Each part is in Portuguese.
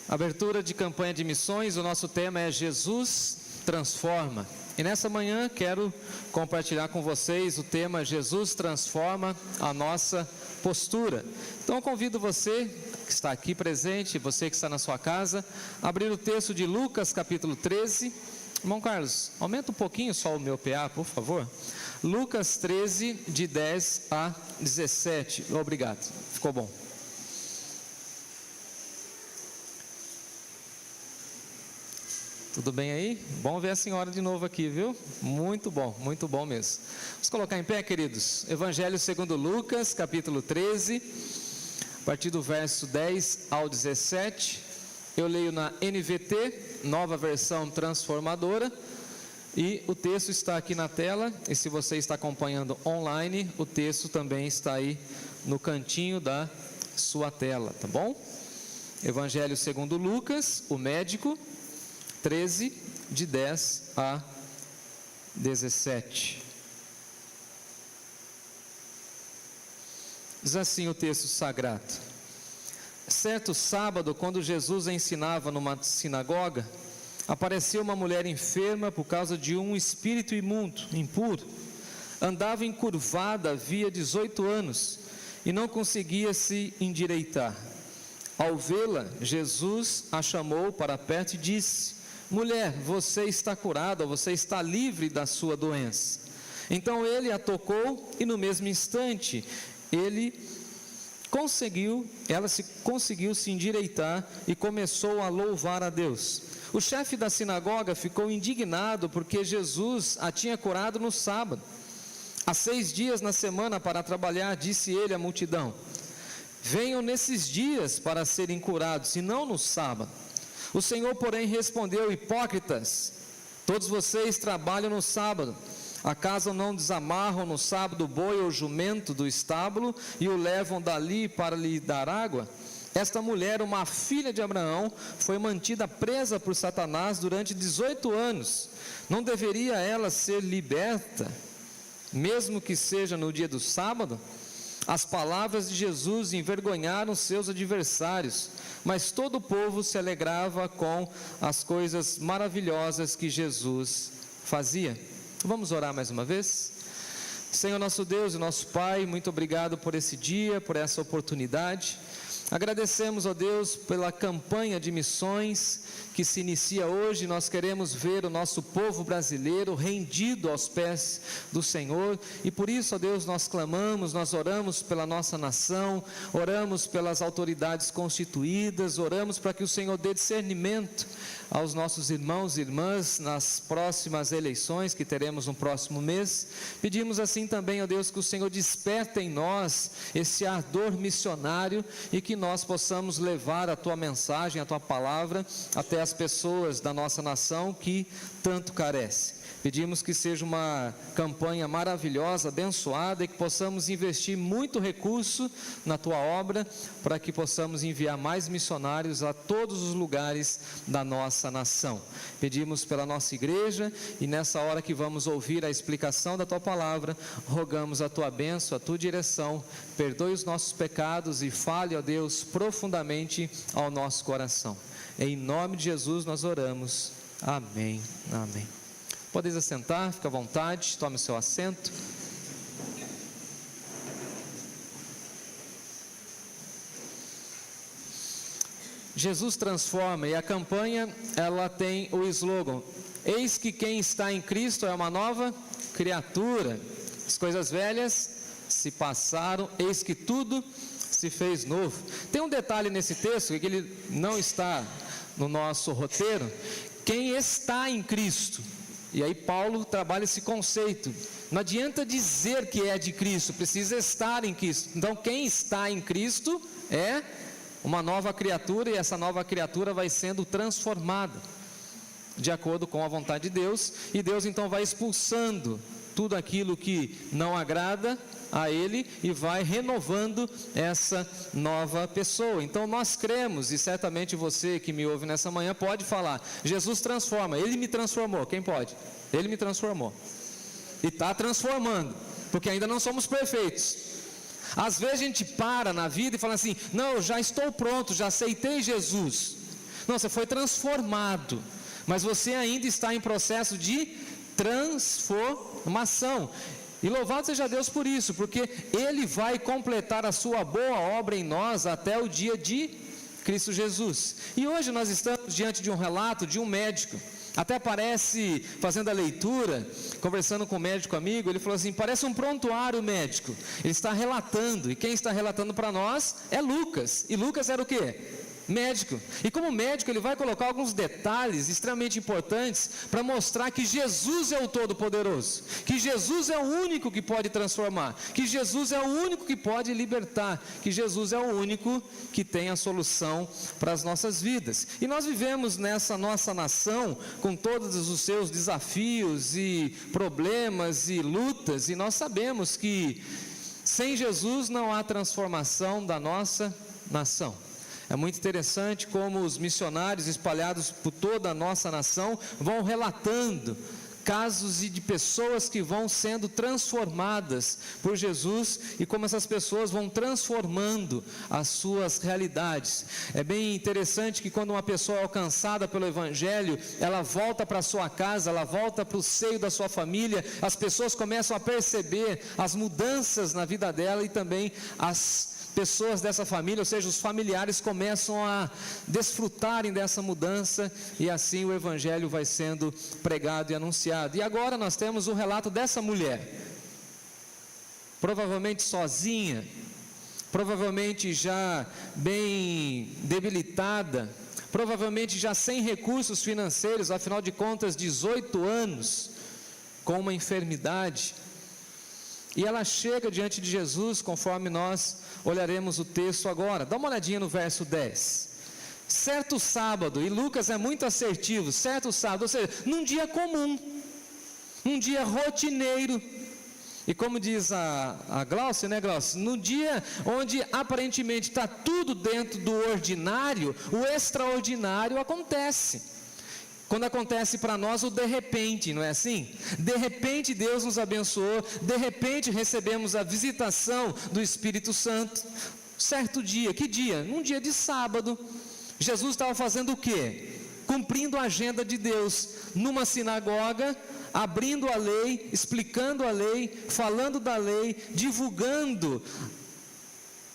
Abertura de campanha de missões, o nosso tema é Jesus transforma. E nessa manhã quero compartilhar com vocês o tema Jesus transforma a nossa postura. Então convido você que está aqui presente, você que está na sua casa, a abrir o texto de Lucas capítulo 13. Irmão Carlos, aumenta um pouquinho só o meu PA, por favor. Lucas 13, de 10 a 17. Obrigado, ficou bom. Tudo bem aí? Bom ver a senhora de novo aqui, viu? Muito bom mesmo. Vamos colocar em pé, queridos. Evangelho segundo Lucas, capítulo 13, a partir do verso 10 ao 17. Eu leio na NVT, nova versão transformadora, e o texto está aqui na tela, e se você está acompanhando online, o texto também está aí no cantinho da sua tela, tá bom? Evangelho segundo Lucas, o médico, 13, de 10 a 17. Diz assim o texto sagrado: certo sábado, quando Jesus ensinava numa sinagoga, apareceu uma mulher enferma por causa de um espírito imundo, impuro. Andava encurvada havia 18 anos e não conseguia se endireitar. Ao vê-la, Jesus a chamou para perto e disse: mulher, você está curada, você está livre da sua doença. Então ele a tocou e no mesmo instante ela conseguiu se endireitar e começou a louvar a Deus. O chefe da sinagoga ficou indignado porque Jesus a tinha curado no sábado. Há 6 dias na semana para trabalhar, disse ele à multidão: venham nesses dias para serem curados, e não no sábado. O Senhor, porém, respondeu: hipócritas, todos vocês trabalham no sábado. Acaso não desamarram no sábado o boi ou jumento do estábulo e o levam dali para lhe dar água? Esta mulher, uma filha de Abraão, foi mantida presa por Satanás durante 18 anos. Não deveria ela ser liberta, mesmo que seja no dia do sábado? As palavras de Jesus envergonharam seus adversários, mas todo o povo se alegrava com as coisas maravilhosas que Jesus fazia. Vamos orar mais uma vez? Senhor nosso Deus e nosso Pai, muito obrigado por esse dia, por essa oportunidade. Agradecemos, ó Deus, pela campanha de missões que se inicia hoje. Nós queremos ver o nosso povo brasileiro rendido aos pés do Senhor, e por isso, ó Deus, nós clamamos, nós oramos pela nossa nação, oramos pelas autoridades constituídas, oramos para que o Senhor dê discernimento aos nossos irmãos e irmãs nas próximas eleições que teremos no próximo mês. Pedimos assim também, ó Deus, que o Senhor desperta em nós esse ardor missionário e que nós possamos levar a Tua mensagem, a Tua palavra até as pessoas da nossa nação que tanto carecem. Pedimos que seja uma campanha maravilhosa, abençoada, e que possamos investir muito recurso na Tua obra, para que possamos enviar mais missionários a todos os lugares da nossa nação. Pedimos pela nossa igreja, e nessa hora que vamos ouvir a explicação da Tua palavra, rogamos a Tua bênção, a Tua direção. Perdoe os nossos pecados e fale, ó Deus, profundamente ao nosso coração. Em nome de Jesus nós oramos. Amém. Amém. Podeis assentar, fica à vontade, tome o seu assento. Jesus transforma, e a campanha, ela tem o slogan: eis que quem está em Cristo é uma nova criatura, as coisas velhas se passaram, eis que tudo se fez novo. Tem um detalhe nesse texto, que ele não está no nosso roteiro: quem está em Cristo. E aí Paulo trabalha esse conceito. Não adianta dizer que é de Cristo, precisa estar em Cristo. Então quem está em Cristo é uma nova criatura, e essa nova criatura vai sendo transformada de acordo com a vontade de Deus, e Deus então vai expulsando tudo aquilo que não agrada a Ele e vai renovando essa nova pessoa. Então nós cremos, e certamente você que me ouve nessa manhã pode falar: Jesus transforma, Ele me transformou. Quem pode? Ele me transformou e está transformando, porque ainda não somos perfeitos. Às vezes a gente para na vida e fala assim: não, eu já estou pronto, já aceitei Jesus. Não, você foi transformado, mas você ainda está em processo de transformação. E louvado seja Deus por isso, porque Ele vai completar a sua boa obra em nós até o dia de Cristo Jesus. E hoje nós estamos diante de um relato de um médico. Até parece, fazendo a leitura, conversando com um médico amigo, ele falou assim, parece um prontuário médico. Ele está relatando, e quem está relatando para nós é Lucas. E Lucas era o quê? Médico. E como médico ele vai colocar alguns detalhes extremamente importantes para mostrar que Jesus é o Todo-Poderoso, que Jesus é o único que pode transformar, que Jesus é o único que pode libertar, que Jesus é o único que tem a solução para as nossas vidas. E nós vivemos nessa nossa nação com todos os seus desafios e problemas e lutas, e nós sabemos que sem Jesus não há transformação da nossa nação. É muito interessante como os missionários espalhados por toda a nossa nação vão relatando casos de pessoas que vão sendo transformadas por Jesus e como essas pessoas vão transformando as suas realidades. É bem interessante que quando uma pessoa é alcançada pelo Evangelho, ela volta para a sua casa, ela volta para o seio da sua família, as pessoas começam a perceber as mudanças na vida dela e também as pessoas dessa família, ou seja, os familiares começam a desfrutarem dessa mudança e assim o Evangelho vai sendo pregado e anunciado. E agora nós temos o relato dessa mulher, provavelmente sozinha, provavelmente já bem debilitada, provavelmente já sem recursos financeiros, afinal de contas 18 anos com uma enfermidade. E ela chega diante de Jesus, conforme nós olharemos o texto agora. Dá uma olhadinha no verso 10. Certo sábado, e Lucas é muito assertivo, certo sábado, ou seja, num dia comum, um dia rotineiro. E como diz a Glaucia, né Glaucia? No dia onde aparentemente está tudo dentro do ordinário, o extraordinário acontece. Quando acontece para nós o de repente, não é assim? De repente Deus nos abençoou, de repente recebemos a visitação do Espírito Santo. Certo dia, que dia? Num dia de sábado. Jesus estava fazendo o quê? Cumprindo a agenda de Deus, numa sinagoga, abrindo a lei, explicando a lei, falando da lei, divulgando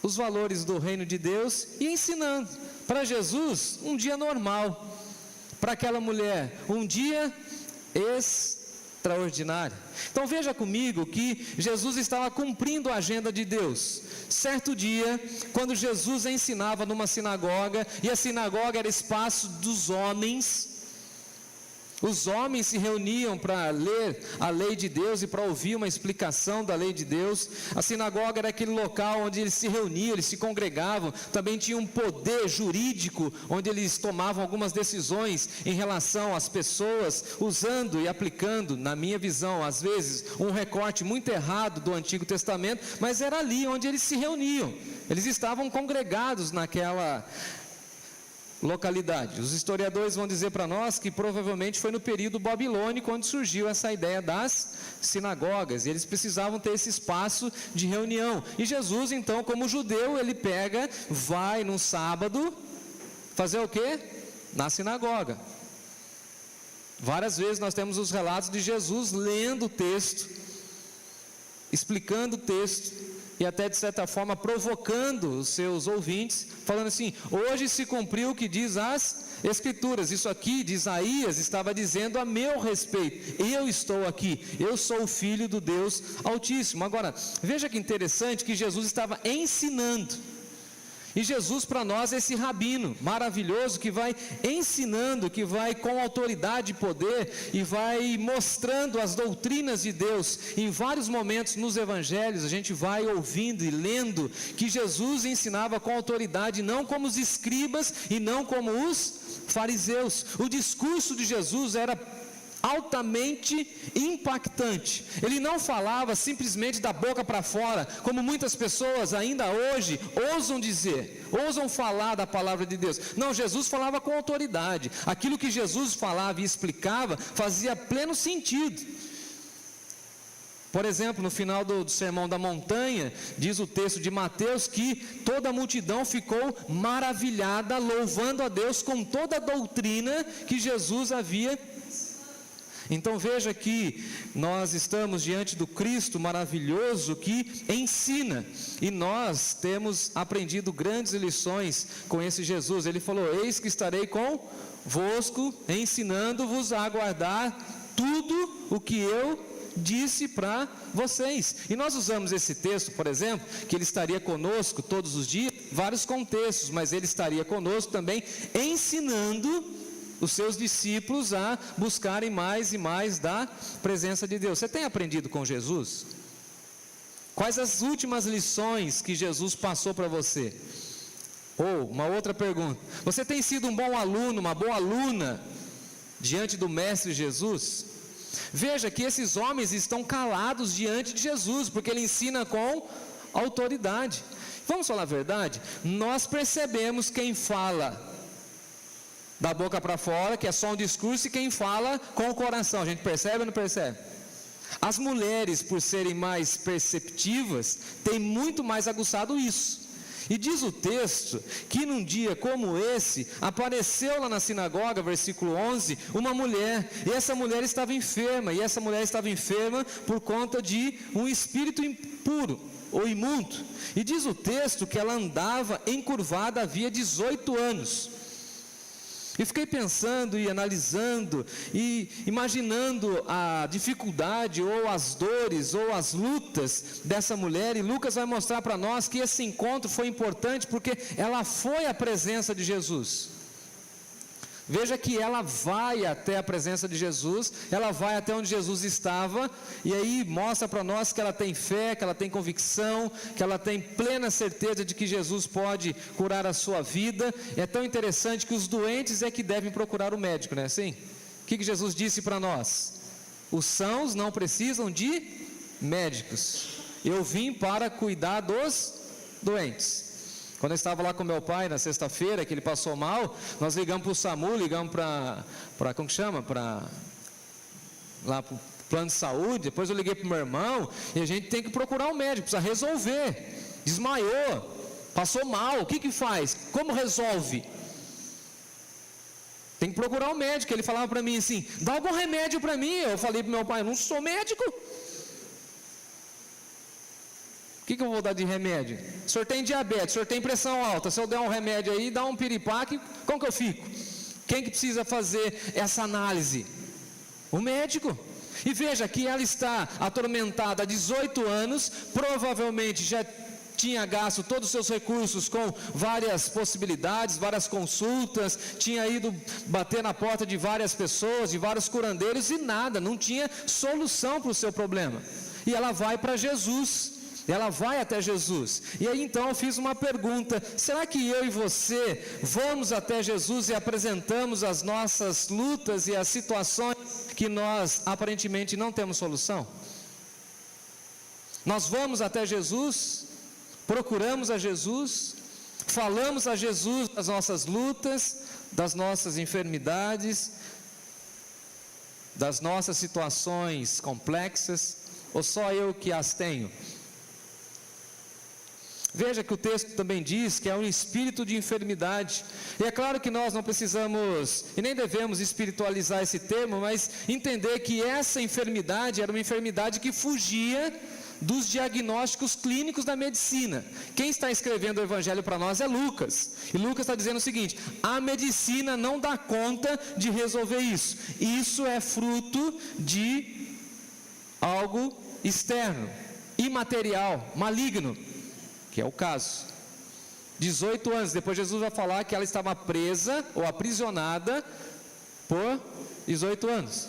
os valores do reino de Deus e ensinando. Para Jesus, um dia normal. Para aquela mulher, um dia extraordinário. Então veja comigo que Jesus estava cumprindo a agenda de Deus. Certo dia, quando Jesus ensinava numa sinagoga, e a sinagoga era espaço dos homens, os homens se reuniam para ler a lei de Deus e para ouvir uma explicação da lei de Deus. A sinagoga era aquele local onde eles se reuniam, eles se congregavam. Também tinha um poder jurídico, onde eles tomavam algumas decisões em relação às pessoas, usando e aplicando, na minha visão, às vezes, um recorte muito errado do Antigo Testamento, mas era ali onde eles se reuniam. Eles estavam congregados naquela localidade. Os historiadores vão dizer para nós que provavelmente foi no período babilônico onde surgiu essa ideia das sinagogas, e eles precisavam ter esse espaço de reunião. E Jesus, então, como judeu, ele pega, vai num sábado fazer o quê? Na sinagoga. Várias vezes nós temos os relatos de Jesus lendo o texto, explicando o texto, e até de certa forma provocando os seus ouvintes, falando assim: hoje se cumpriu o que diz as Escrituras. Isso aqui de Isaías estava dizendo a meu respeito. Eu estou aqui, eu sou o Filho do Deus Altíssimo. Agora, veja que interessante que Jesus estava ensinando. E Jesus para nós é esse rabino maravilhoso que vai ensinando, que vai com autoridade e poder e vai mostrando as doutrinas de Deus. Em vários momentos nos evangelhos a gente vai ouvindo e lendo que Jesus ensinava com autoridade, não como os escribas e não como os fariseus. O discurso de Jesus era altamente impactante. Ele não falava simplesmente da boca para fora, como muitas pessoas ainda hoje ousam dizer, ousam falar da palavra de Deus. Não, Jesus falava com autoridade. Aquilo que Jesus falava e explicava fazia pleno sentido. Por exemplo, no final do Sermão da Montanha, diz o texto de Mateus que toda a multidão ficou maravilhada, louvando a Deus com toda a doutrina que Jesus havia. Então veja que nós estamos diante do Cristo maravilhoso que ensina, e nós temos aprendido grandes lições com esse Jesus. Ele falou: eis que estarei convosco, ensinando-vos a guardar tudo o que eu disse para vocês. E nós usamos esse texto, por exemplo, que ele estaria conosco todos os dias, vários contextos, mas ele estaria conosco também ensinando os seus discípulos a buscarem mais e mais da presença de Deus. Você tem aprendido com Jesus? Quais as últimas lições que Jesus passou para você? Ou, uma outra pergunta: você tem sido um bom aluno, uma boa aluna diante do Mestre Jesus? Veja que esses homens estão calados diante de Jesus, porque ele ensina com autoridade. Vamos falar a verdade? Nós percebemos quem fala da boca para fora, que é só um discurso, e quem fala com o coração. A gente percebe ou não percebe? As mulheres, por serem mais perceptivas, têm muito mais aguçado isso. E diz o texto que num dia como esse, apareceu lá na sinagoga, versículo 11, uma mulher, e essa mulher estava enferma, por conta de um espírito impuro, ou imundo. E diz o texto que ela andava encurvada havia 18 anos. E fiquei pensando e analisando e imaginando a dificuldade ou as dores ou as lutas dessa mulher, e Lucas vai mostrar para nós que esse encontro foi importante porque ela foi à presença de Jesus. Veja que ela vai até a presença de Jesus, ela vai até onde Jesus estava, e aí mostra para nós que ela tem fé, que ela tem convicção, que ela tem plena certeza de que Jesus pode curar a sua vida. É tão interessante que os doentes é que devem procurar o médico, não é assim? O que Jesus disse para nós? Os sãos não precisam de médicos, eu vim para cuidar dos doentes. Quando eu estava lá com meu pai na sexta-feira, que ele passou mal, nós ligamos para o SAMU, ligamos para como que chama? Lá para o plano de saúde. Depois eu liguei para o meu irmão, e a gente tem que procurar um médico, precisa resolver. Desmaiou, passou mal, o que faz? Como resolve? Tem que procurar um médico. Ele falava para mim assim: dá algum remédio para mim. Eu falei para o meu pai: eu não sou médico. O que eu vou dar de remédio? O senhor tem diabetes, o senhor tem pressão alta, se eu der um remédio aí, dá um piripaque, como que eu fico? Quem que precisa fazer essa análise? O médico. E veja que ela está atormentada há 18 anos, provavelmente já tinha gasto todos os seus recursos com várias possibilidades, várias consultas, tinha ido bater na porta de várias pessoas, de vários curandeiros, e nada, não tinha solução para o seu problema. E ela vai para Jesus. Ela vai até Jesus. E aí então eu fiz uma pergunta: será que eu e você vamos até Jesus e apresentamos as nossas lutas e as situações que nós aparentemente não temos solução? Nós vamos até Jesus, procuramos a Jesus, falamos a Jesus das nossas lutas, das nossas enfermidades, das nossas situações complexas, ou só eu que as tenho? Veja que o texto também diz que é um espírito de enfermidade. E é claro que nós não precisamos e nem devemos espiritualizar esse termo, mas entender que essa enfermidade era uma enfermidade que fugia dos diagnósticos clínicos da medicina. Quem está escrevendo o evangelho para nós é Lucas. E Lucas está dizendo o seguinte: a medicina não dá conta de resolver isso. Isso é fruto de algo externo, imaterial, maligno, que é o caso. 18 anos, depois Jesus vai falar que ela estava presa ou aprisionada por 18 anos.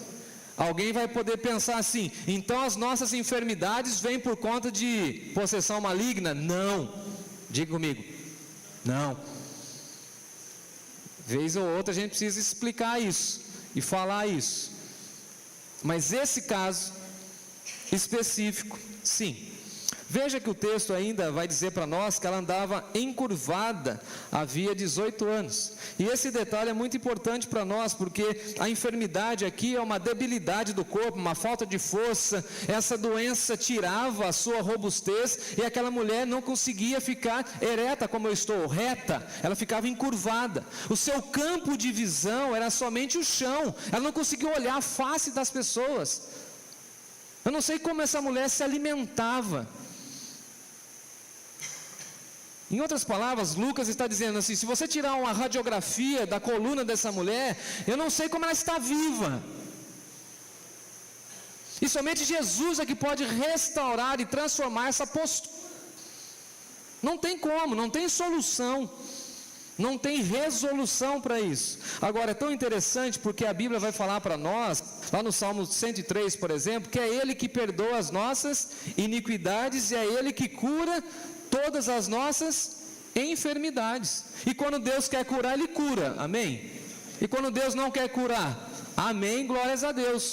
Alguém vai poder pensar assim: então as nossas enfermidades vêm por conta de possessão maligna? Não. Diga comigo: não. Vez ou outra a gente precisa explicar isso e falar isso. Mas esse caso específico, sim. Veja que o texto ainda vai dizer para nós que ela andava encurvada havia 18 anos. E esse detalhe é muito importante para nós, porque a enfermidade aqui é uma debilidade do corpo, uma falta de força. Essa doença tirava a sua robustez e aquela mulher não conseguia ficar ereta como eu estou, reta. Ela ficava encurvada. O seu campo de visão era somente o chão. Ela não conseguia olhar a face das pessoas. Eu não sei como essa mulher se alimentava. Em outras palavras, Lucas está dizendo assim: se você tirar uma radiografia da coluna dessa mulher, eu não sei como ela está viva. E somente Jesus é que pode restaurar e transformar essa postura. Não tem como, não tem solução, não tem resolução para isso. Agora é tão interessante porque a Bíblia vai falar para nós, lá no Salmo 103, por exemplo, que é Ele que perdoa as nossas iniquidades e é Ele que cura todas as nossas enfermidades. E quando Deus quer curar, Ele cura, amém? E quando Deus não quer curar, amém, glórias a Deus.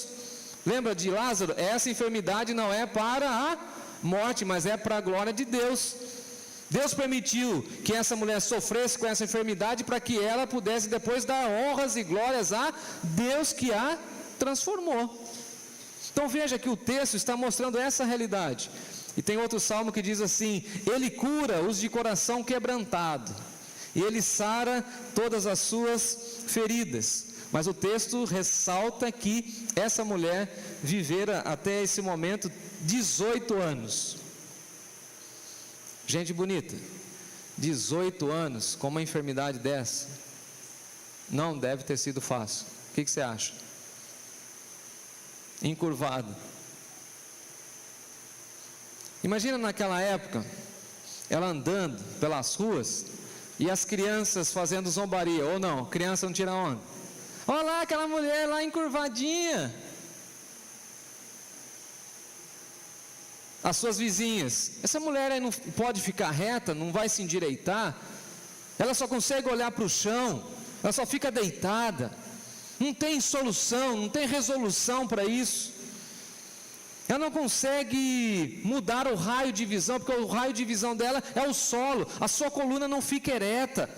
Lembra de Lázaro? Essa enfermidade não é para a morte, mas é para a glória de Deus. Deus permitiu que essa mulher sofresse com essa enfermidade para que ela pudesse depois dar honras e glórias a Deus que a transformou. Então veja que o texto está mostrando essa realidade. E tem outro salmo que diz assim: Ele cura os de coração quebrantado, e Ele sara todas as suas feridas. Mas o texto ressalta que essa mulher vivera até esse momento 18 anos. Gente bonita, 18 anos com uma enfermidade dessa, não deve ter sido fácil. O que você acha? Encurvado. Imagina naquela época, ela andando pelas ruas, e as crianças fazendo zombaria, ou não, criança não tira onda. Olha lá aquela mulher lá encurvadinha. As suas vizinhas, essa mulher aí não pode ficar reta, não vai se endireitar, ela só consegue olhar para o chão, ela só fica deitada, não tem solução, não tem resolução para isso. Ela não consegue mudar o raio de visão, porque o raio de visão dela é o solo, a sua coluna não fica ereta,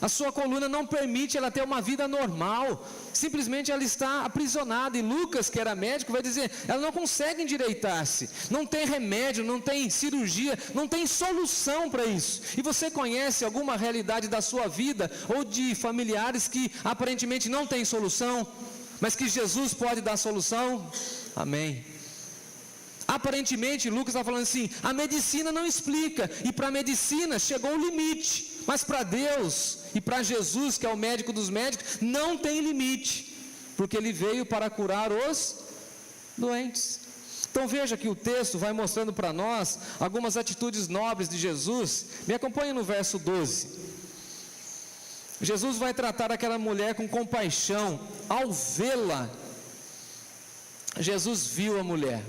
a sua coluna não permite ela ter uma vida normal, simplesmente ela está aprisionada. E Lucas, que era médico, vai dizer, ela não consegue endireitar-se, não tem remédio, não tem cirurgia, não tem solução para isso. E você conhece alguma realidade da sua vida, ou de familiares que aparentemente não tem solução, mas que Jesus pode dar solução? Amém. Aparentemente, Lucas está falando assim, a medicina não explica, e para a medicina chegou o limite, mas para Deus e para Jesus, que é o médico dos médicos, não tem limite, porque Ele veio para curar os doentes. Então veja que o texto vai mostrando para nós algumas atitudes nobres de Jesus. Me acompanhe no verso 12. Jesus vai tratar aquela mulher com compaixão. Ao vê-la, Jesus viu a mulher.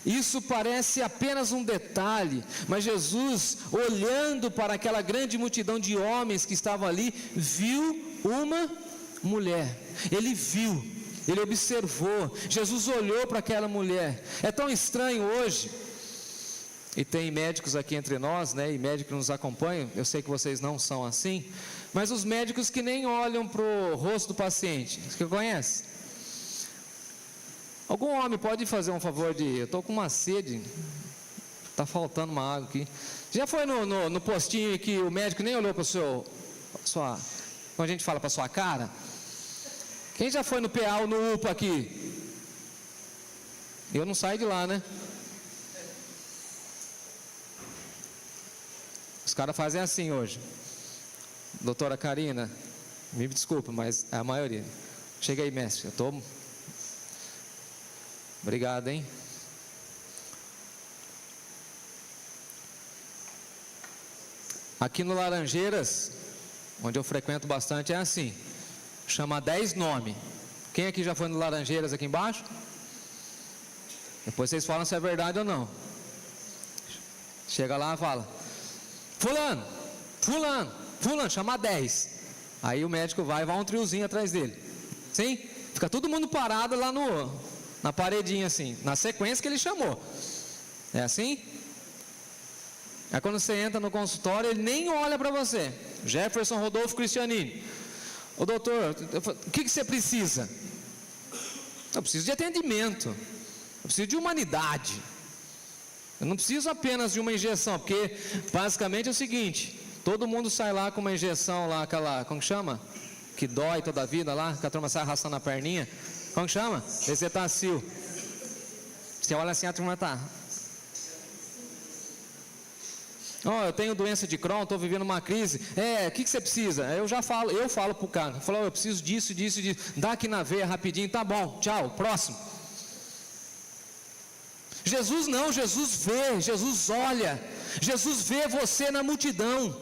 Isso parece apenas um detalhe, mas Jesus, olhando para aquela grande multidão de homens que estavam ali, viu uma mulher. Ele viu, ele observou. Jesus olhou para aquela mulher. É tão estranho hoje, e tem médicos aqui entre nós, né, e médicos que nos acompanham, eu sei que vocês não são assim, mas os médicos que nem olham para o rosto do paciente, você conhece? Algum homem pode fazer um favor de... Eu estou com uma sede, está faltando uma água aqui. Já foi no postinho que o médico nem olhou para o seu... Quando a gente fala para a sua cara? Quem já foi no PA ou no UPA aqui? Eu não saio de lá, né? Os caras fazem assim hoje. Doutora Karina, me desculpa, mas é a maioria. Chega aí, mestre, eu estou... Obrigado, hein? Aqui no Laranjeiras, onde eu frequento bastante, é assim. Chama 10 nomes. Quem aqui já foi no Laranjeiras aqui embaixo? Depois vocês falam se é verdade ou não. Chega lá e fala: fulano, fulano, fulano, chama 10. Aí o médico vai um triozinho atrás dele. Sim? Fica todo mundo parado lá na paredinha assim, na sequência que ele chamou. É assim? Aí quando você entra no consultório, ele nem olha para você. Jefferson Rodolfo Cristianini. Ô doutor, o que você precisa? Eu preciso de atendimento. Eu preciso de humanidade. Eu não preciso apenas de uma injeção, porque basicamente é o seguinte: todo mundo sai lá com uma injeção lá, aquela, como que chama? Que dói toda a vida lá, que a turma sai arrastando a perninha. Como que chama? Bezetacil. Você olha assim, a turma tá. Eu tenho doença de Crohn, estou vivendo uma crise. O que você precisa? Eu falo pro cara. Eu preciso disso. Dá aqui na veia rapidinho, tá bom, tchau, próximo. Jesus não, Jesus vê, Jesus olha, Jesus vê você na multidão.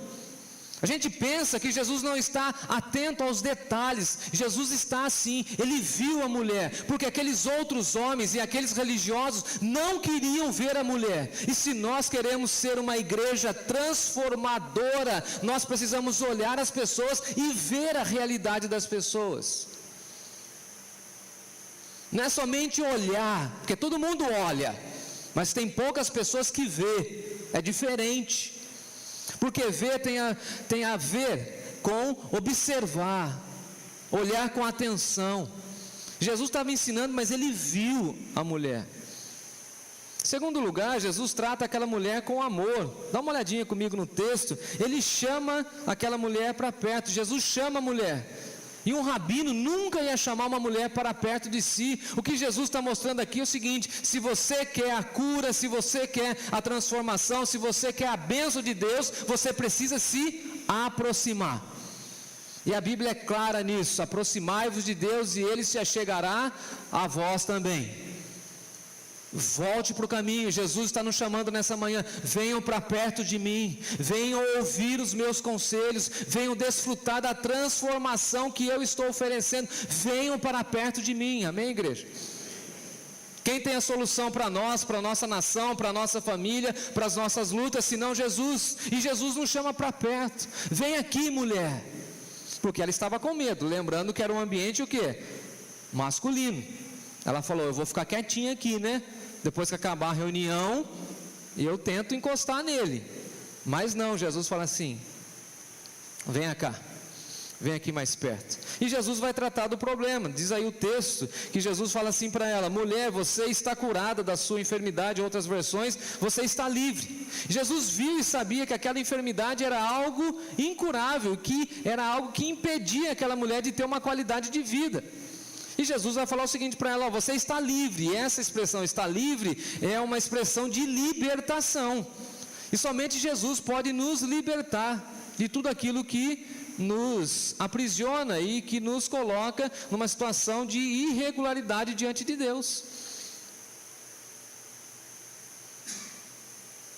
A gente pensa que Jesus não está atento aos detalhes. Jesus está assim, ele viu a mulher, porque aqueles outros homens e aqueles religiosos não queriam ver a mulher. E se nós queremos ser uma igreja transformadora, nós precisamos olhar as pessoas e ver a realidade das pessoas. Não é somente olhar, porque todo mundo olha, mas tem poucas pessoas que vê, é diferente. Porque ver tem a ver com observar, olhar com atenção. Jesus estava ensinando, mas ele viu a mulher. Em segundo lugar, Jesus trata aquela mulher com amor. Dá uma olhadinha comigo no texto. Ele chama aquela mulher para perto. Jesus chama a mulher. E um rabino nunca ia chamar uma mulher para perto de si. O que Jesus está mostrando aqui é o seguinte: se você quer a cura, se você quer a transformação, se você quer a bênção de Deus, você precisa se aproximar. E a Bíblia é clara nisso: aproximai-vos de Deus e Ele se achegará a vós também. Volte para o caminho. Jesus está nos chamando nessa manhã: venham para perto de mim, venham ouvir os meus conselhos, venham desfrutar da transformação que eu estou oferecendo, venham para perto de mim. Amém, igreja? Quem tem a solução para nós, para a nossa nação, para a nossa família, para as nossas lutas, senão Jesus? E Jesus nos chama para perto. Vem aqui, mulher. Porque ela estava com medo, lembrando que era um ambiente o quê? Masculino. Ela falou: eu vou ficar quietinha aqui, né? Depois que acabar a reunião, eu tento encostar nele. Mas não, Jesus fala assim: venha cá, vem aqui mais perto. E Jesus vai tratar do problema. Diz aí o texto que Jesus fala assim para ela: mulher, você está curada da sua enfermidade. Em outras versões, você está livre. Jesus viu e sabia que aquela enfermidade era algo incurável, que era algo que impedia aquela mulher de ter uma qualidade de vida. E Jesus vai falar o seguinte para ela: você está livre. E essa expressão "está livre" é uma expressão de libertação. E somente Jesus pode nos libertar de tudo aquilo que nos aprisiona e que nos coloca numa situação de irregularidade diante de Deus.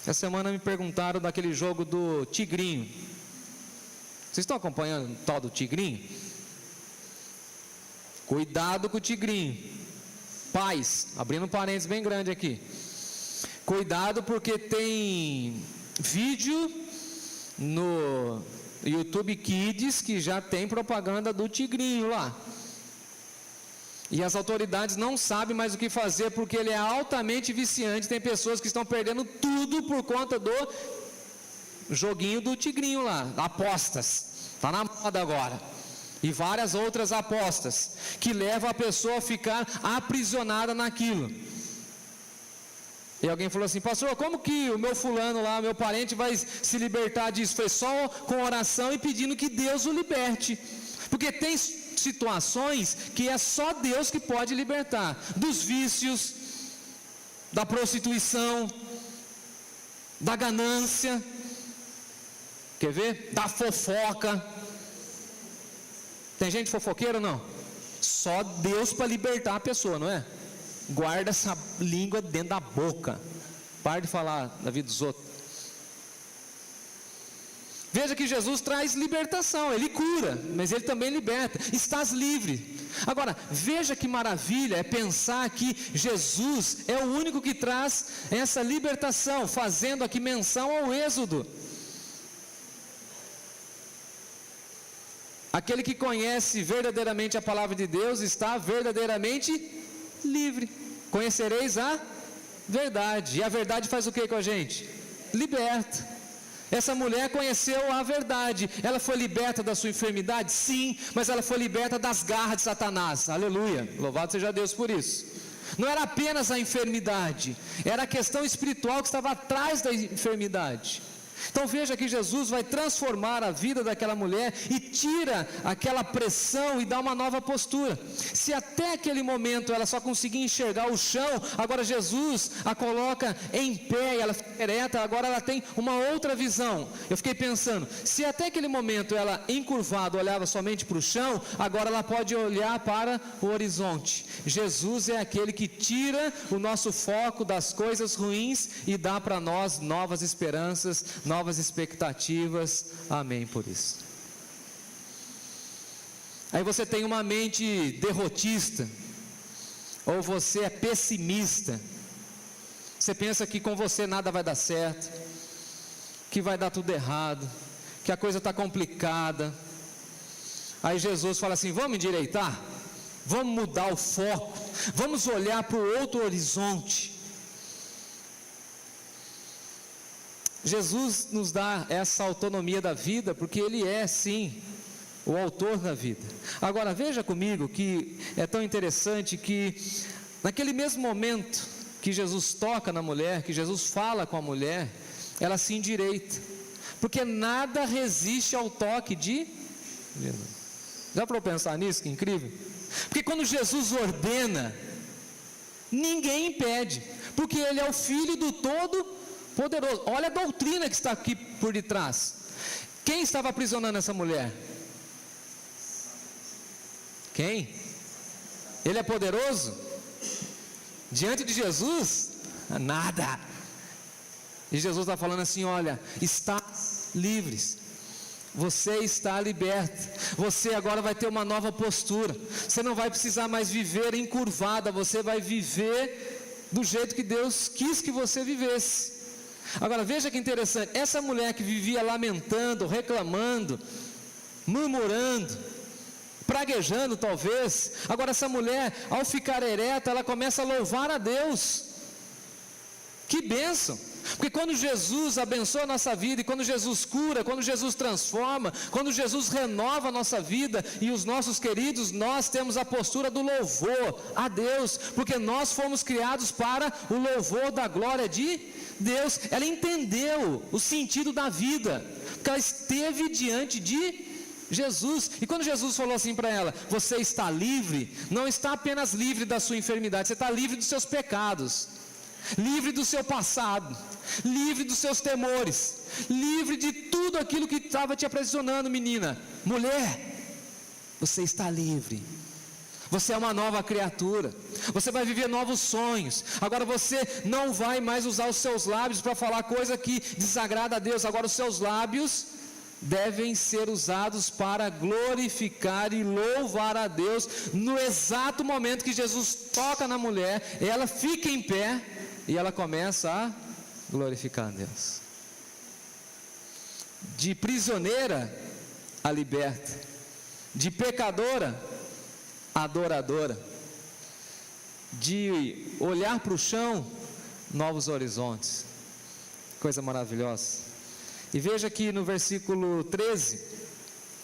Essa semana me perguntaram daquele jogo do Tigrinho. Vocês estão acompanhando o tal do Tigrinho? Cuidado com o tigrinho. Pais, abrindo um parênteses bem grande aqui. Cuidado, porque tem vídeo no YouTube Kids que já tem propaganda do tigrinho lá. E as autoridades não sabem mais o que fazer, porque ele é altamente viciante. Tem pessoas que estão perdendo tudo por conta do joguinho do tigrinho lá, apostas. Está na moda agora. E várias outras apostas que levam a pessoa a ficar aprisionada naquilo. E alguém falou assim: pastor, como que o meu fulano lá, meu parente, vai se libertar disso? Foi só com oração e pedindo que Deus o liberte. Porque tem situações que é só Deus que pode libertar: dos vícios, da prostituição, da ganância, quer ver? Da fofoca. Tem gente fofoqueira ou não? Só Deus para libertar a pessoa, não é? Guarda essa língua dentro da boca. Pare de falar da vida dos outros. Veja que Jesus traz libertação. Ele cura, mas Ele também liberta. Estás livre. Agora, veja que maravilha é pensar que Jesus é o único que traz essa libertação, fazendo aqui menção ao Êxodo. Aquele que conhece verdadeiramente a palavra de Deus está verdadeiramente livre. Conhecereis a verdade. E a verdade faz o que com a gente? Liberta. Essa mulher conheceu a verdade. Ela foi liberta da sua enfermidade? Sim, mas ela foi liberta das garras de Satanás. Aleluia, louvado seja Deus por isso. Não era apenas a enfermidade, era a questão espiritual que estava atrás da enfermidade. Então veja que Jesus vai transformar a vida daquela mulher e tira aquela pressão e dá uma nova postura. Se até aquele momento ela só conseguia enxergar o chão, agora Jesus a coloca em pé e ela fica ereta, agora ela tem uma outra visão. Eu fiquei pensando, se até aquele momento ela encurvada olhava somente para o chão, agora ela pode olhar para o horizonte. Jesus é aquele que tira o nosso foco das coisas ruins e dá para nós novas esperanças, novas expectativas. Amém por isso. Aí você tem uma mente derrotista, ou você é pessimista. Você pensa que com você nada vai dar certo, que vai dar tudo errado, que a coisa está complicada. Aí Jesus fala assim: vamos endireitar, vamos mudar o foco, vamos olhar para o outro horizonte. Jesus nos dá essa autonomia da vida, porque Ele é sim o autor da vida. Agora veja comigo que é tão interessante que naquele mesmo momento que Jesus toca na mulher, que Jesus fala com a mulher, ela se endireita, porque nada resiste ao toque de Jesus. Já para pensar nisso, que incrível? Porque quando Jesus ordena, ninguém impede, porque Ele é o Filho do Todo-Poderoso. Olha a doutrina que está aqui por detrás. Quem estava aprisionando essa mulher? Quem? Ele é poderoso? Diante de Jesus? Nada. E Jesus está falando assim: olha, está livres, você está liberto, você agora vai ter uma nova postura, você não vai precisar mais viver encurvada, você vai viver do jeito que Deus quis que você vivesse. Agora veja que interessante, essa mulher que vivia lamentando, reclamando, murmurando, praguejando talvez, agora essa mulher, ao ficar ereta, ela começa a louvar a Deus. Que bênção! Porque quando Jesus abençoa a nossa vida, e quando Jesus cura, quando Jesus transforma, quando Jesus renova a nossa vida e os nossos queridos, nós temos a postura do louvor a Deus, porque nós fomos criados para o louvor da glória de Deus. Ela entendeu o sentido da vida, porque ela esteve diante de Jesus, e quando Jesus falou assim para ela: você está livre, não está apenas livre da sua enfermidade, você está livre dos seus pecados, livre do seu passado, livre dos seus temores, livre de tudo aquilo que estava te aprisionando. Menina, mulher, você está livre, você é uma nova criatura, você vai viver novos sonhos. Agora você não vai mais usar os seus lábios para falar coisa que desagrada a Deus. Agora os seus lábios devem ser usados para glorificar e louvar a Deus. No exato momento que Jesus toca na mulher, ela fica em pé e ela começa a glorificar a Deus. De prisioneira a liberta, de pecadora a adoradora, de olhar para o chão, novos horizontes. Coisa maravilhosa. E veja que no versículo 13,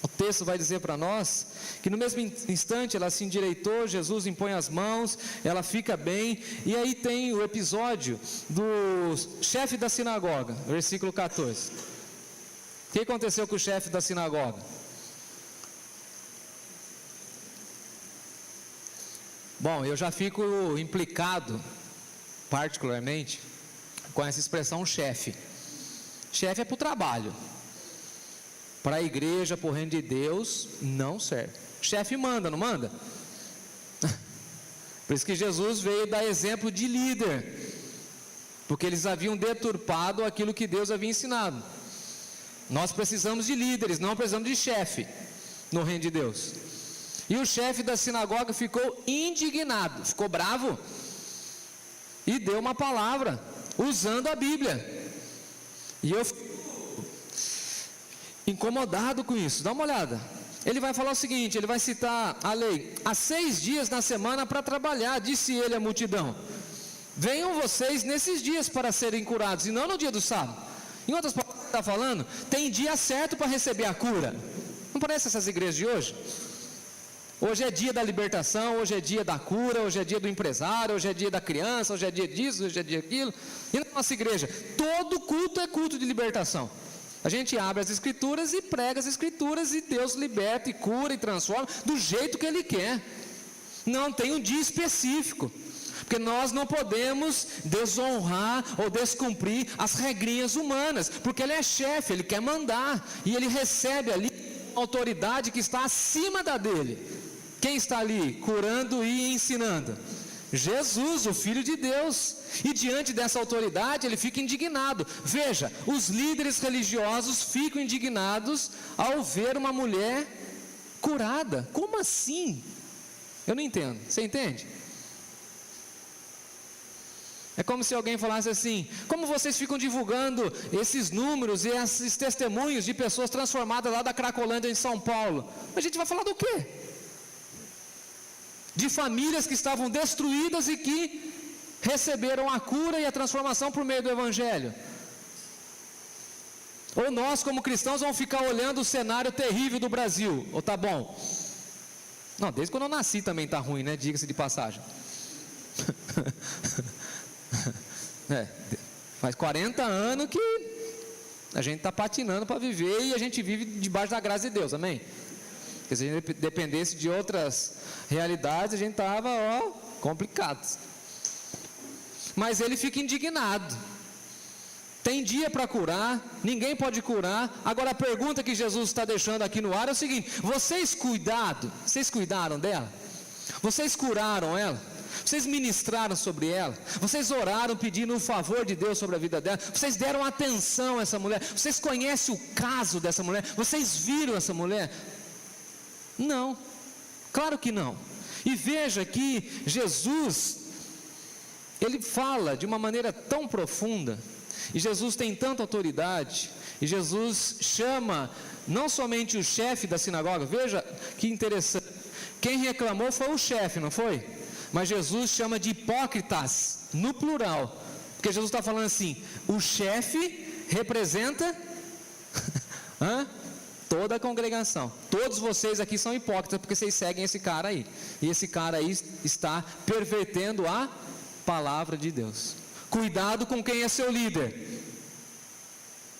o texto vai dizer para nós que no mesmo instante ela se endireitou, Jesus impõe as mãos, ela fica bem. E aí tem o episódio do chefe da sinagoga, versículo 14. O que aconteceu com o chefe da sinagoga? Bom, eu já fico implicado particularmente com essa expressão chefe. Chefe é para o trabalho, para a igreja, para o reino de Deus, não serve. Chefe manda, não manda? Por isso que Jesus veio dar exemplo de líder, porque eles haviam deturpado aquilo que Deus havia ensinado. Nós precisamos de líderes, não precisamos de chefe no reino de Deus. E o chefe da sinagoga ficou indignado, ficou bravo, e deu uma palavra, usando a Bíblia. E eu fico incomodado com isso. Dá uma olhada. Ele vai falar o seguinte, ele vai citar a lei: há 6 dias na semana para trabalhar, disse ele à multidão. Venham vocês nesses dias para serem curados, e não no dia do sábado. Em outras palavras, está falando? Tem dia certo para receber a cura. Não parece essas igrejas de hoje? Hoje é dia da libertação, hoje é dia da cura, hoje é dia do empresário, hoje é dia da criança, hoje é dia disso, hoje é dia daquilo. E na nossa igreja, todo culto é culto de libertação. A gente abre as escrituras e prega as escrituras e Deus liberta e cura e transforma do jeito que Ele quer. Não tem um dia específico, porque nós não podemos desonrar ou descumprir as regrinhas humanas, porque Ele é chefe, Ele quer mandar, e Ele recebe ali a autoridade que está acima da dele. Quem está ali curando e ensinando? Jesus, o Filho de Deus. E diante dessa autoridade ele fica indignado. Veja, os líderes religiosos ficam indignados ao ver uma mulher curada. Como assim? Eu não entendo. Você entende? É como se alguém falasse assim: como vocês ficam divulgando esses números e esses testemunhos de pessoas transformadas lá da Cracolândia em São Paulo? A gente vai falar do quê? De famílias que estavam destruídas e que receberam a cura e a transformação por meio do Evangelho. Ou nós como cristãos vamos ficar olhando o cenário terrível do Brasil? Ou tá bom? Não, desde quando eu nasci também tá ruim, né? Diga-se de passagem. Faz 40 anos que a gente está patinando para viver e a gente vive debaixo da graça de Deus, amém? Porque se a gente dependesse de outras realidades, a gente estava complicado. Mas ele fica indignado. Tem dia para curar, ninguém pode curar. Agora a pergunta que Jesus está deixando aqui no ar é o seguinte: vocês cuidaram dela? Vocês curaram ela? Vocês ministraram sobre ela? Vocês oraram pedindo um favor de Deus sobre a vida dela? Vocês deram atenção a essa mulher? Vocês conhecem o caso dessa mulher? Vocês viram essa mulher? Não, claro que não. E veja que Jesus, ele fala de uma maneira tão profunda, e Jesus tem tanta autoridade, e Jesus chama não somente o chefe da sinagoga. Veja que interessante, quem reclamou foi o chefe, não foi? Mas Jesus chama de hipócritas, no plural, porque Jesus está falando assim: o chefe representa toda a congregação. Todos vocês aqui são hipócritas, porque vocês seguem esse cara aí, e esse cara aí está pervertendo a palavra de Deus. Cuidado com quem é seu líder.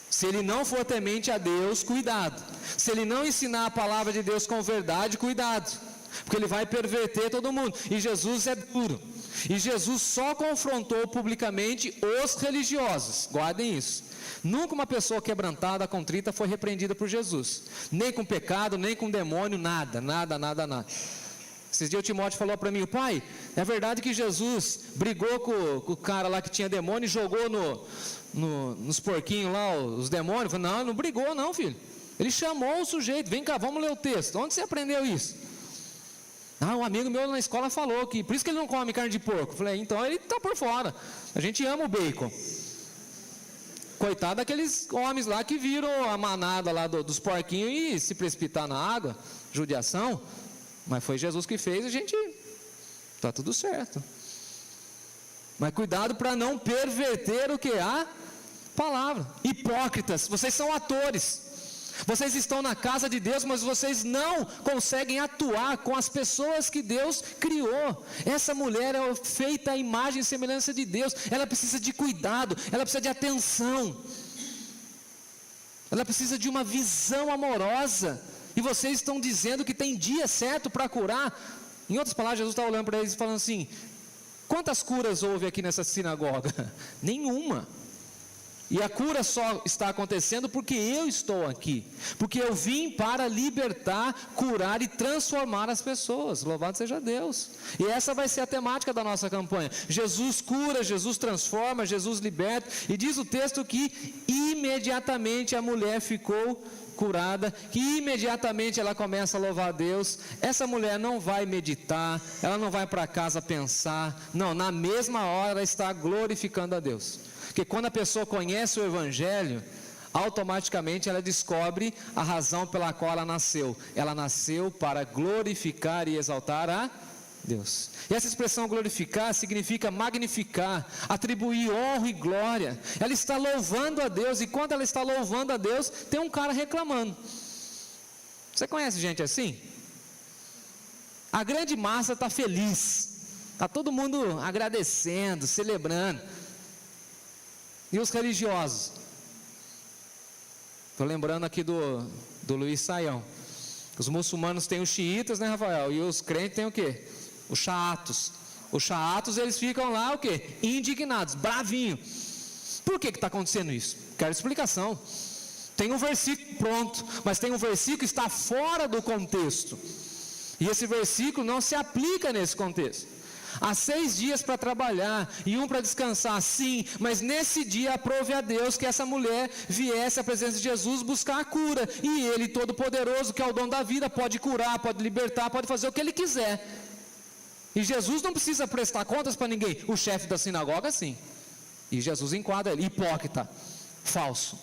Se ele não for temente a Deus, cuidado. Se ele não ensinar a palavra de Deus com verdade, cuidado, porque ele vai perverter todo mundo. E Jesus é duro. E Jesus só confrontou publicamente os religiosos. Guardem isso. Nunca uma pessoa quebrantada, contrita, foi repreendida por Jesus. Nem com pecado, nem com demônio, nada. Esses dias o Timóteo falou para mim: pai, é verdade que Jesus brigou com o cara lá que tinha demônio e jogou nos porquinhos lá os demônios? Eu falei: não, não brigou não, filho. Ele chamou o sujeito: vem cá, vamos ler o texto. Onde você aprendeu isso? Um amigo meu na escola falou que por isso que ele não come carne de porco. Eu falei: então ele está por fora. A gente ama o bacon. Coitado daqueles homens lá que viram a manada lá dos porquinhos e se precipitar na água, judiação. Mas foi Jesus que fez, a gente está tudo certo. Mas cuidado para não perverter o que? A palavra. Hipócritas, vocês são atores. Vocês estão na casa de Deus, mas vocês não conseguem atuar com as pessoas que Deus criou. Essa mulher é feita à imagem e semelhança de Deus. Ela precisa de cuidado, ela precisa de atenção, ela precisa de uma visão amorosa. E vocês estão dizendo que tem dia certo para curar. Em outras palavras, Jesus está olhando para eles e falando assim: quantas curas houve aqui nessa sinagoga? Nenhuma. E a cura só está acontecendo porque eu estou aqui, porque eu vim para libertar, curar e transformar as pessoas. Louvado seja Deus. E essa vai ser a temática da nossa campanha. Jesus cura, Jesus transforma, Jesus liberta. E diz o texto que imediatamente a mulher ficou curada, que imediatamente ela começa a louvar a Deus. Essa mulher não vai meditar, ela não vai para casa pensar, não, na mesma hora ela está glorificando a Deus. Porque quando a pessoa conhece o Evangelho, automaticamente ela descobre a razão pela qual ela nasceu. Ela nasceu para glorificar e exaltar a Deus. E essa expressão glorificar significa magnificar, atribuir honra e glória. Ela está louvando a Deus, e quando ela está louvando a Deus, tem um cara reclamando. Você conhece gente assim? A grande massa está feliz, está todo mundo agradecendo, celebrando. E os religiosos? Estou lembrando aqui do Luiz Saião. Os muçulmanos têm os xiitas, né, Rafael? E os crentes têm o quê? Os xaatos. Os xaatos, eles ficam lá o quê? Indignados, bravinhos. Por que está acontecendo isso? Quero explicação. Tem um versículo pronto, mas tem um versículo que está fora do contexto. E esse versículo não se aplica nesse contexto. Há 6 dias para trabalhar e um para descansar, sim, mas nesse dia aprove a Deus que essa mulher viesse à presença de Jesus buscar a cura, e Ele, Todo-Poderoso, que é o dono da vida, pode curar, pode libertar, pode fazer o que Ele quiser, e Jesus não precisa prestar contas para ninguém. O chefe da sinagoga, sim, e Jesus enquadra ele: hipócrita, falso,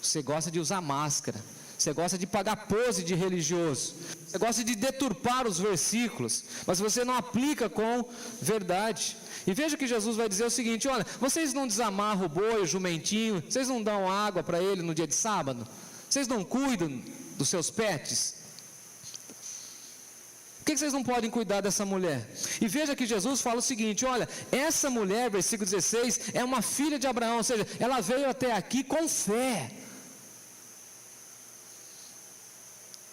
você gosta de usar máscara, você gosta de pagar pose de religioso, você gosta de deturpar os versículos, mas você não aplica com verdade. E veja que Jesus vai dizer o seguinte: olha, vocês não desamarram o boi, o jumentinho, vocês não dão água para ele no dia de sábado, vocês não cuidam dos seus pets, por que vocês não podem cuidar dessa mulher? E veja que Jesus fala o seguinte: olha, essa mulher, versículo 16, é uma filha de Abraão, ou seja, ela veio até aqui com fé.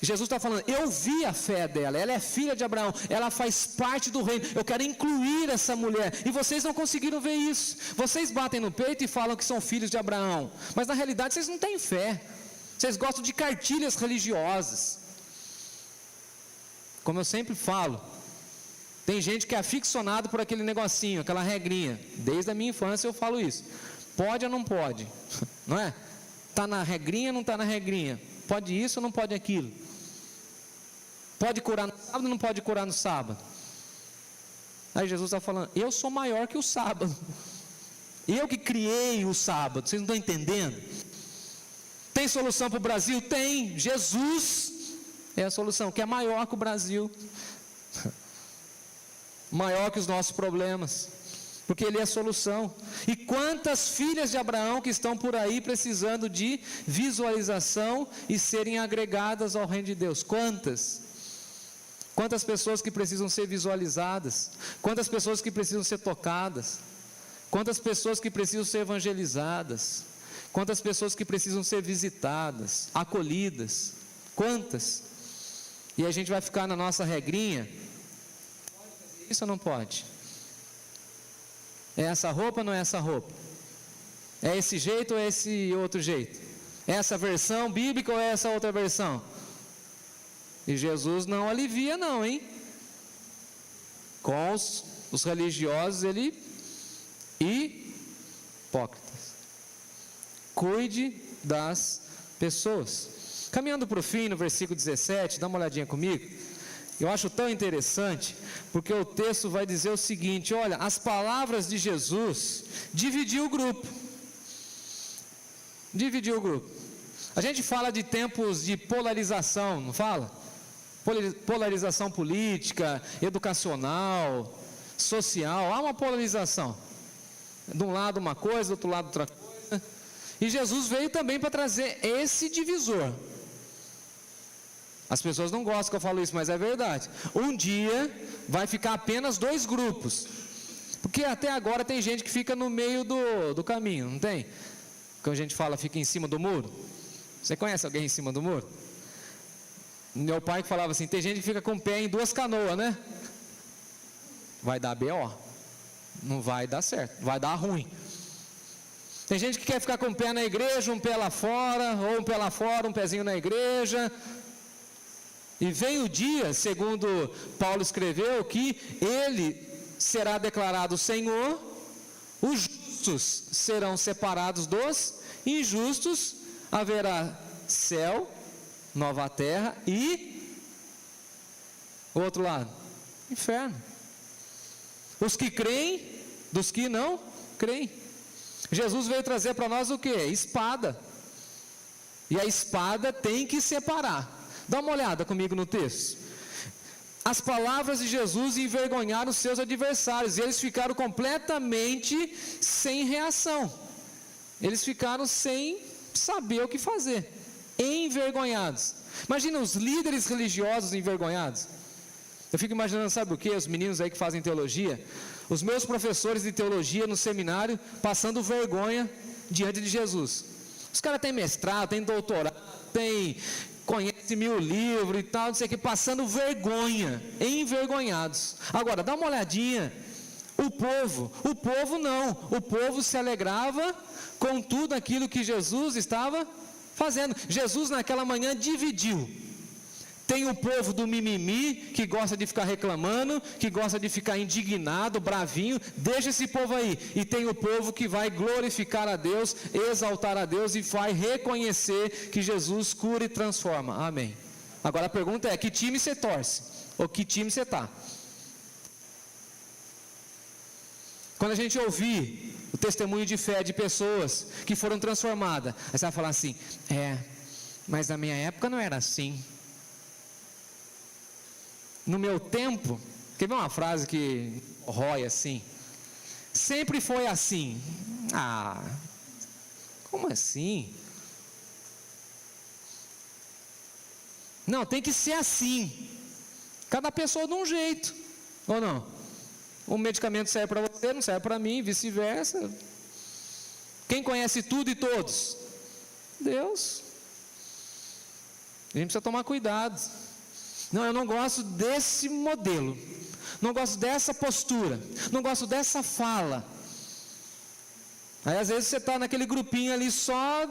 Jesus está falando: eu vi a fé dela, ela é filha de Abraão, ela faz parte do reino, eu quero incluir essa mulher, e vocês não conseguiram ver isso. Vocês batem no peito e falam que são filhos de Abraão, mas na realidade vocês não têm fé, vocês gostam de cartilhas religiosas. Como eu sempre falo, tem gente que é aficionado por aquele negocinho, aquela regrinha. Desde a minha infância eu falo isso: pode ou não pode, não é? Está na regrinha ou não está na regrinha? Pode isso ou não pode aquilo? Pode curar no sábado ou não pode curar no sábado? Aí Jesus está falando: eu sou maior que o sábado, eu que criei o sábado. Vocês não estão entendendo? Tem solução para o Brasil? Tem. Jesus é a solução, que é maior que o Brasil, maior que os nossos problemas, porque Ele é a solução. E quantas filhas de Abraão que estão por aí precisando de visualização e serem agregadas ao reino de Deus? Quantas pessoas que precisam ser visualizadas, quantas pessoas que precisam ser tocadas, quantas pessoas que precisam ser evangelizadas, quantas pessoas que precisam ser visitadas, acolhidas, quantas? E a gente vai ficar na nossa regrinha: pode fazer isso ou não pode? É essa roupa ou não é essa roupa? É esse jeito ou é esse outro jeito? É essa versão bíblica ou é essa outra versão? E Jesus não alivia não, hein? Com os religiosos, Ele hipócritas. Cuide das pessoas. Caminhando para o fim, no versículo 17, dá uma olhadinha comigo. Eu acho tão interessante, porque o texto vai dizer o seguinte: olha, as palavras de Jesus dividiu o grupo. Dividiu o grupo. A gente fala de tempos de polarização, não fala? Polarização política, educacional, social. Há uma polarização. De um lado uma coisa, do outro lado outra coisa. E Jesus veio também para trazer esse divisor. As pessoas não gostam que eu falo isso, mas é verdade. Um dia vai ficar apenas 2 grupos. Porque até agora tem gente que fica no meio do caminho, não tem? Quando a gente fala fica em cima do muro. Você conhece alguém em cima do muro? Meu pai que falava assim: tem gente que fica com o pé em 2 canoas, né? Vai dar B.O. Não vai dar certo, vai dar ruim. Tem gente que quer ficar com o pé na igreja, um pé lá fora, ou um pé lá fora, um pezinho na igreja. E vem o dia, segundo Paulo escreveu, que Ele será declarado Senhor, os justos serão separados dos injustos, haverá céu, nova terra e o outro lado, inferno. Os que creem, dos que não creem. Jesus veio trazer para nós o que? Espada. E a espada tem que separar. Dá uma olhada comigo no texto. As palavras de Jesus envergonharam seus adversários, e eles ficaram completamente sem reação. Eles ficaram sem saber o que fazer, envergonhados. Imagina os líderes religiosos envergonhados. Eu fico imaginando, sabe o que? Os meninos aí que fazem teologia, os meus professores de teologia no seminário, passando vergonha diante de Jesus. Os caras têm mestrado, têm doutorado, conhecem 1000 livros e tal, não sei o que, passando vergonha, envergonhados. Agora, dá uma olhadinha, o povo não, o povo se alegrava com tudo aquilo que Jesus estava fazendo. Jesus naquela manhã dividiu. Tem o povo do mimimi, que gosta de ficar reclamando, que gosta de ficar indignado, bravinho, deixa esse povo aí. E tem o povo que vai glorificar a Deus, exaltar a Deus e vai reconhecer que Jesus cura e transforma. Amém. Agora a pergunta é, que time você torce? Ou que time você está? Quando a gente ouvir o testemunho de fé de pessoas que foram transformadas, aí você vai falar assim, mas na minha época não era assim. No meu tempo, quer ver uma frase que rói assim? Sempre foi assim. Como assim? Não, tem que ser assim. Cada pessoa de um jeito, ou não? Um medicamento serve para você, não serve para mim, vice-versa. Quem conhece tudo e todos? Deus. A gente precisa tomar cuidado. Não, eu não gosto desse modelo, não gosto dessa postura, não gosto dessa fala. Aí às vezes você está naquele grupinho ali só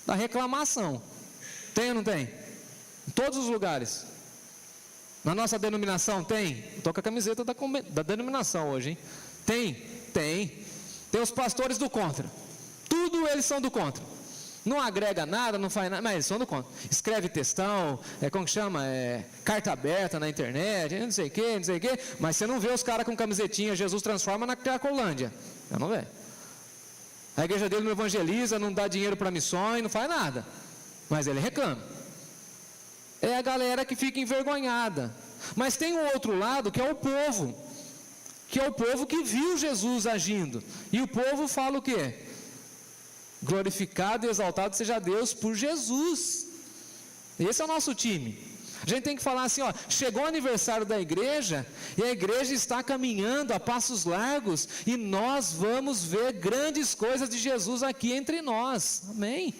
da reclamação. Tem ou não tem? Em todos os lugares. Na nossa denominação tem? Estou com a camiseta da denominação hoje, hein? Tem os pastores do contra. Tudo eles são do contra. Não agrega nada, não faz nada, mas eles são do contra. Escreve textão, como que chama? Carta aberta na internet, não sei o que, mas você não vê os caras com camisetinha, Jesus transforma na Cracolândia. Eu não vê. A igreja dele não evangeliza, não dá dinheiro para missões, não faz nada. Mas ele reclama. É a galera que fica envergonhada. Mas tem um outro lado que é o povo. Que é o povo que viu Jesus agindo. E o povo fala o quê? Glorificado e exaltado seja Deus por Jesus. Esse é o nosso time. A gente tem que falar assim, chegou o aniversário da igreja, e a igreja está caminhando a passos largos, e nós vamos ver grandes coisas de Jesus aqui entre nós. Amém.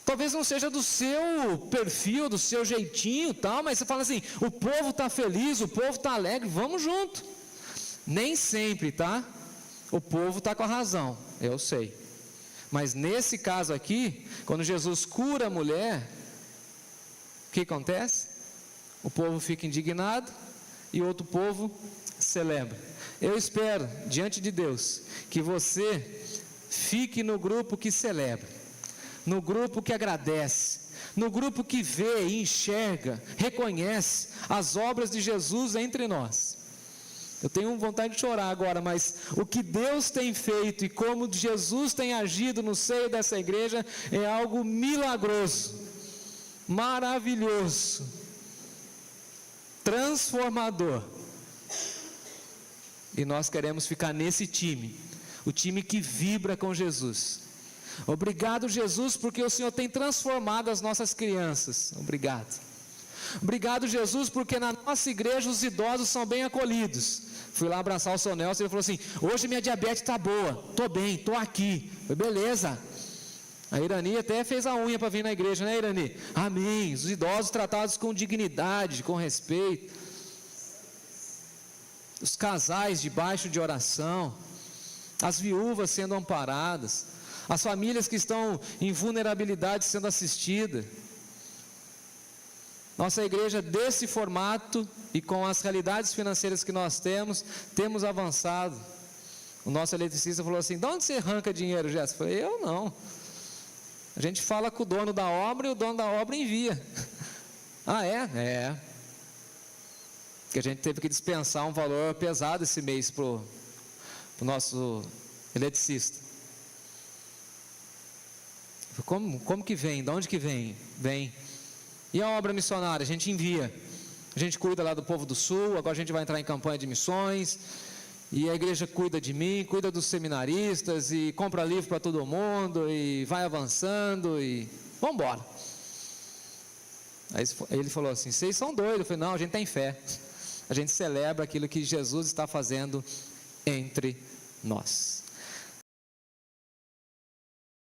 Talvez não seja do seu perfil, do seu jeitinho e tal, mas você fala assim, o povo está feliz, o povo está alegre, vamos junto. Nem sempre, tá? O povo está com a razão, eu sei. Mas nesse caso aqui, quando Jesus cura a mulher, o que acontece? O povo fica indignado e outro povo celebra. Eu espero, diante de Deus, que você fique no grupo que celebra, no grupo que agradece, no grupo que vê, enxerga, reconhece as obras de Jesus entre nós. Eu tenho vontade de chorar agora, mas o que Deus tem feito e como Jesus tem agido no seio dessa igreja é algo milagroso, maravilhoso, transformador. E nós queremos ficar nesse time, o time que vibra com Jesus. Obrigado, Jesus, porque o Senhor tem transformado as nossas crianças. Obrigado. Obrigado, Jesus, porque na nossa igreja os idosos são bem acolhidos. Fui lá abraçar o Sr. Nelson e ele falou assim, hoje minha diabetes está boa, estou bem, estou aqui. Falei, beleza. A Irani até fez a unha para vir na igreja, né, Irani? Amém. Os idosos tratados com dignidade, com respeito. Os casais debaixo de oração. As viúvas sendo amparadas. As famílias que estão em vulnerabilidade sendo assistidas. Nossa igreja desse formato e com as realidades financeiras que nós temos avançado. O nosso eletricista falou assim, de onde você arranca dinheiro, Jéssica? Eu falei, eu não. A gente fala com o dono da obra e o dono da obra envia. Ah, é? É. Porque a gente teve que dispensar um valor pesado esse mês para o nosso eletricista. Como que vem? De onde que vem? Vem. E a obra missionária? A gente envia. A gente cuida lá do povo do sul, agora a gente vai entrar em campanha de missões, e a igreja cuida de mim, cuida dos seminaristas, e compra livro para todo mundo, e vai avançando, e vamos embora. Aí ele falou assim, vocês são doidos. Eu falei, não, a gente tem fé. A gente celebra aquilo que Jesus está fazendo entre nós.